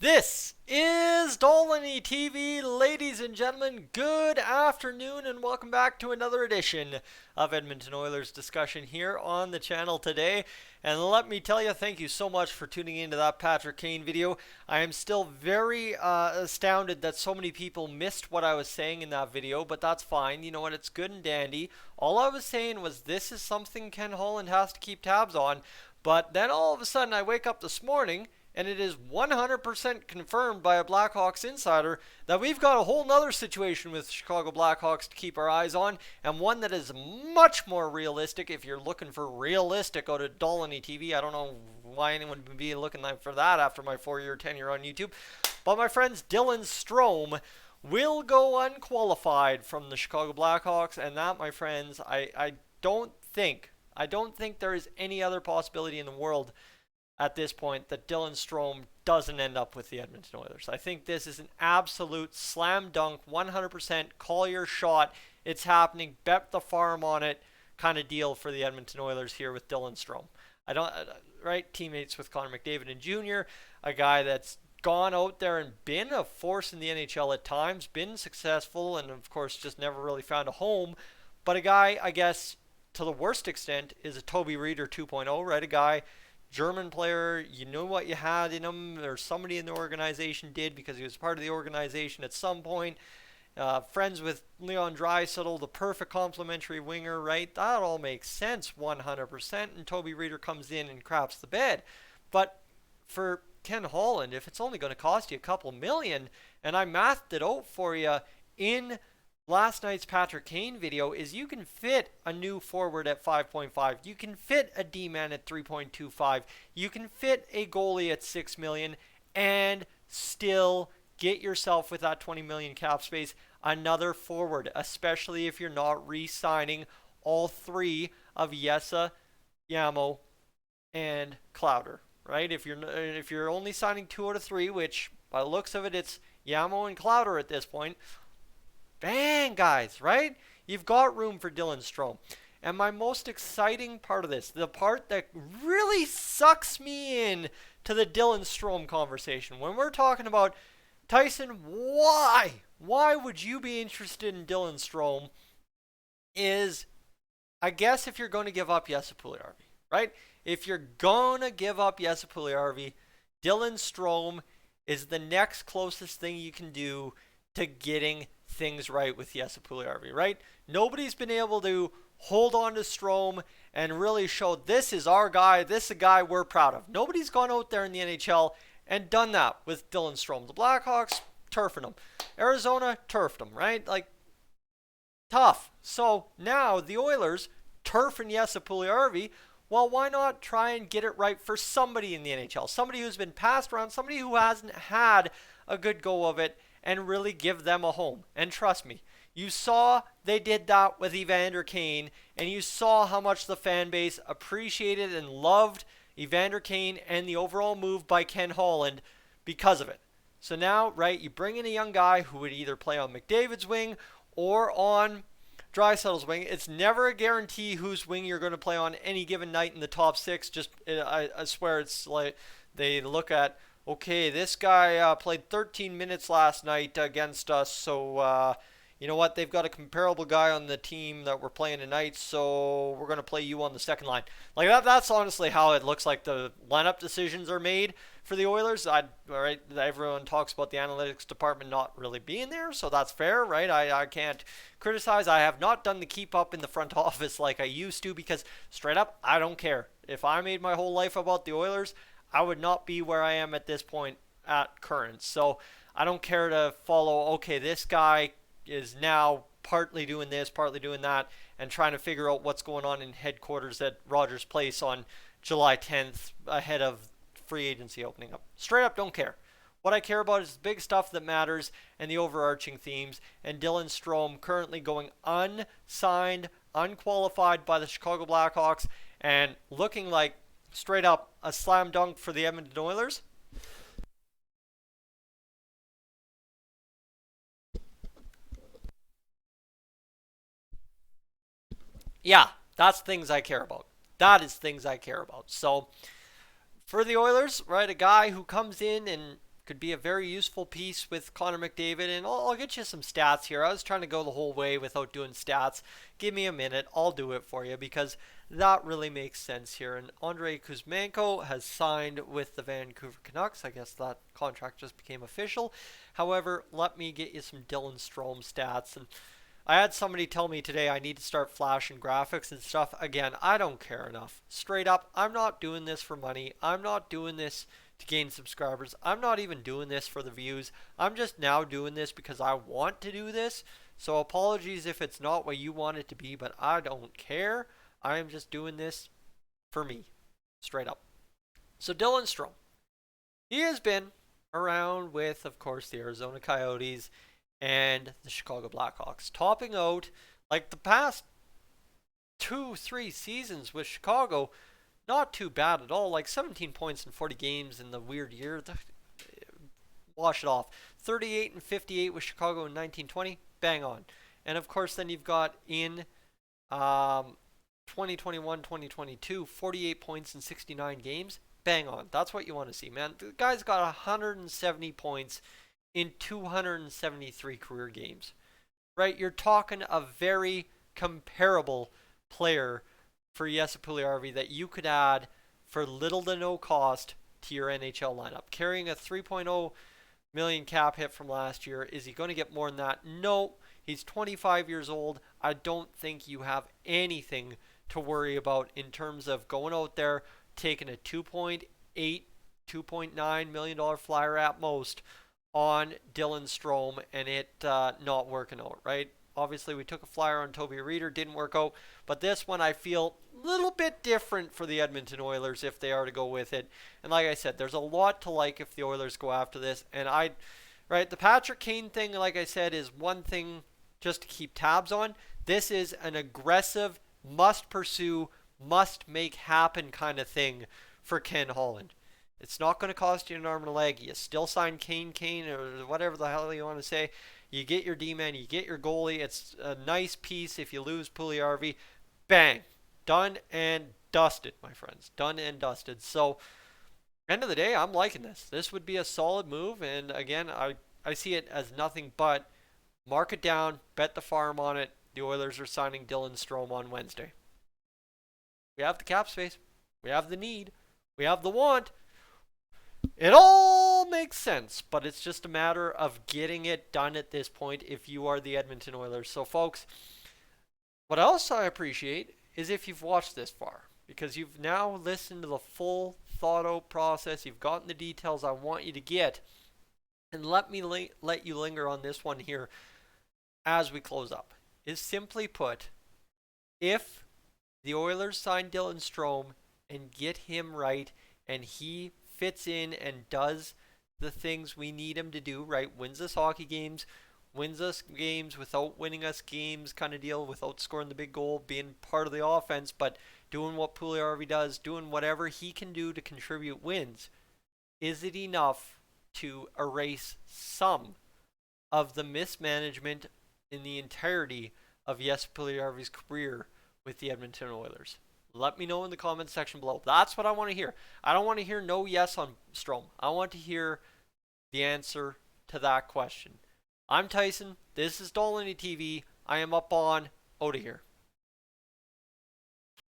This is Dolynny TV, ladies and gentlemen. Good afternoon, and welcome back to another edition of Edmonton Oilers discussion here on the channel today. And let me tell you, thank you so much for tuning into that Patrick Kane video. I am still very astounded that so many people missed what I was saying in that video, but that's fine. You know what? It's good and dandy. All I was saying was this is something Ken Holland has to keep tabs on. But then all of a sudden, I wake up this morning and it is 100% confirmed by a Blackhawks insider that we've got a whole nother situation with Chicago Blackhawks to keep our eyes on, and one that is much more realistic. If you're looking for realistic, go to Dolynny TV. I don't know why anyone would be looking for that after my 4-year tenure on YouTube. But my friends, Dylan Strome will go unqualified from the Chicago Blackhawks, and that, my friends, I don't think there is any other possibility in the world at this point that Dylan Strome doesn't end up with the Edmonton Oilers. I think this is an absolute slam dunk, 100% call your shot. It's happening, bet the farm on it kind of deal for the Edmonton Oilers here with Dylan Strome. Right? Teammates with Connor McDavid and Jr., a guy that's gone out there and been a force in the NHL at times, been successful, and of course just never really found a home. But a guy, I guess, to the worst extent, is a Toby Reeder 2.0, right? A guy, German player, you knew what you had in him, or somebody in the organization did because he was part of the organization at some point. Friends with Leon Draisaitl, the perfect complementary winger, right? That all makes sense 100%, and Toby Reeder comes in and craps the bed. But for Ken Holland, if it's only going to cost you a couple million, and I mathed it out for you in last night's Patrick Kane video, is you can fit a new forward at 5.5. You can fit a D-man at 3.25. You can fit a goalie at 6 million and still get yourself with that 20 million cap space another forward, especially if you're not re-signing all three of Yessa, Yamo, and Clouder, right? If you're only signing 2 out of 3, which by the looks of it, it's Yamo and Clouder at this point, bang, guys, right? You've got room for Dylan Strome. And my most exciting part of this, the part that really sucks me in to the Dylan Strome conversation, when we're talking about, Tyson, why would you be interested in Dylan Strome, is, I guess, if you're going to give up Jesse Puljujärvi, right? If you're going to give up Jesse Puljujärvi, Dylan Strome is the next closest thing you can do to getting things right with Jesse Puljujärvi, right? Nobody's been able to hold on to Strome and really show this is our guy, this is a guy we're proud of. Nobody's gone out there in the NHL and done that with Dylan Strome. The Blackhawks turfing him. Arizona turfed him, right? Like, tough. So now the Oilers turfing Jesse Puljujärvi. Well, why not try and get it right for somebody in the NHL? Somebody who's been passed around, somebody who hasn't had a good go of it, and really give them a home. And trust me, you saw they did that with Evander Kane, and you saw how much the fan base appreciated and loved Evander Kane and the overall move by Ken Holland because of it. So now, right, you bring in a young guy who would either play on McDavid's wing or on Draisaitl's wing. It's never a guarantee whose wing you're going to play on any given night in the top 6. Just, I swear, it's like they look at, okay, this guy played 13 minutes last night against us, so you know what? They've got a comparable guy on the team that we're playing tonight, so we're going to play you on the second line. Like that's honestly how it looks like the lineup decisions are made for the Oilers. Right, everyone talks about the analytics department not really being there, so that's fair, right? I can't criticize. I have not done the keep up in the front office like I used to because straight up, I don't care. If I made my whole life about the Oilers, I would not be where I am at this point at current. So I don't care to follow, okay, this guy is now partly doing this, partly doing that, and trying to figure out what's going on in headquarters at Rogers Place on July 10th ahead of free agency opening up. Straight up don't care. What I care about is the big stuff that matters and the overarching themes, and Dylan Strome currently going unsigned, unqualified by the Chicago Blackhawks, and looking like straight up a slam dunk for the Edmonton Oilers. Yeah, that's things I care about. That is things I care about. So for the Oilers, right, a guy who comes in and Could be a very useful piece with Connor McDavid, and I'll get you some stats here. I was trying to go the whole way without doing stats. Give me a minute, I'll do it for you because that really makes sense here. And Andrei Kuzmenko has signed with the Vancouver Canucks. I guess that contract just became official. However, let me get you some Dylan Strome stats. And I had somebody tell me today I need to start flashing graphics and stuff. Again, I don't care enough. Straight up, I'm not doing this for money. I'm not doing this to gain subscribers. I'm not even doing this for the views. I'm just now doing this because I want to do this. So apologies if it's not what you want it to be, but I don't care. I am just doing this for me. Straight up. So Dylan Strome. He has been around with, of course, the Arizona Coyotes and the Chicago Blackhawks, topping out like the past 2-3 seasons with Chicago. Not too bad at all, like 17 points in 40 games in the weird year. Wash it off. 38 and 58 with Chicago in 1920, bang on. And of course, then you've got in 2021-2022, 48 points in 69 games, bang on. That's what you want to see, man. The guy's got 170 points in 273 career games, right? You're talking a very comparable player for Jesse Puljujärvi that you could add for little to no cost to your NHL lineup. Carrying a 3.0 million cap hit from last year, is he going to get more than that? No, he's 25 years old. I don't think you have anything to worry about in terms of going out there, taking a $2.8, $2.9 million flyer at most on Dylan Strome and it not working out, right? Obviously, we took a flyer on Toby Reeder, didn't work out. But this one, I feel a little bit different for the Edmonton Oilers if they are to go with it. And like I said, there's a lot to like if the Oilers go after this. And the Patrick Kane thing, like I said, is one thing just to keep tabs on. This is an aggressive, must pursue, must make happen kind of thing for Ken Holland. It's not going to cost you an arm and a leg. You still sign Kane, or whatever the hell you want to say. You get your D-man, you get your goalie. It's a nice piece if you lose Puljujärvi. Bang. Done and dusted, my friends. Done and dusted. So, end of the day, I'm liking this. This would be a solid move. And again, I see it as nothing but mark it down, bet the farm on it. The Oilers are signing Dylan Strome on Wednesday. We have the cap space. We have the need. We have the want. It all makes sense, but it's just a matter of getting it done at this point if you are the Edmonton Oilers. So, folks, what else I appreciate is if you've watched this far, because you've now listened to the full thought-out process. You've gotten the details I want you to get. And let me let you linger on this one here as we close up. Is simply put, if the Oilers sign Dylan Strome and get him right and he fits in and does the things we need him to do, right? Wins us hockey games, wins us games without winning us games kind of deal, without scoring the big goal, being part of the offense, but doing what Puljujärvi does, doing whatever he can do to contribute wins. Is it enough to erase some of the mismanagement in the entirety of Jesse Puljujärvi's career with the Edmonton Oilers? Let me know in the comments section below. That's what I want to hear. I don't want to hear no yes on Strome. I want to hear the answer to that question. I'm Tyson. This is Dolynny TV. I am up on out of here.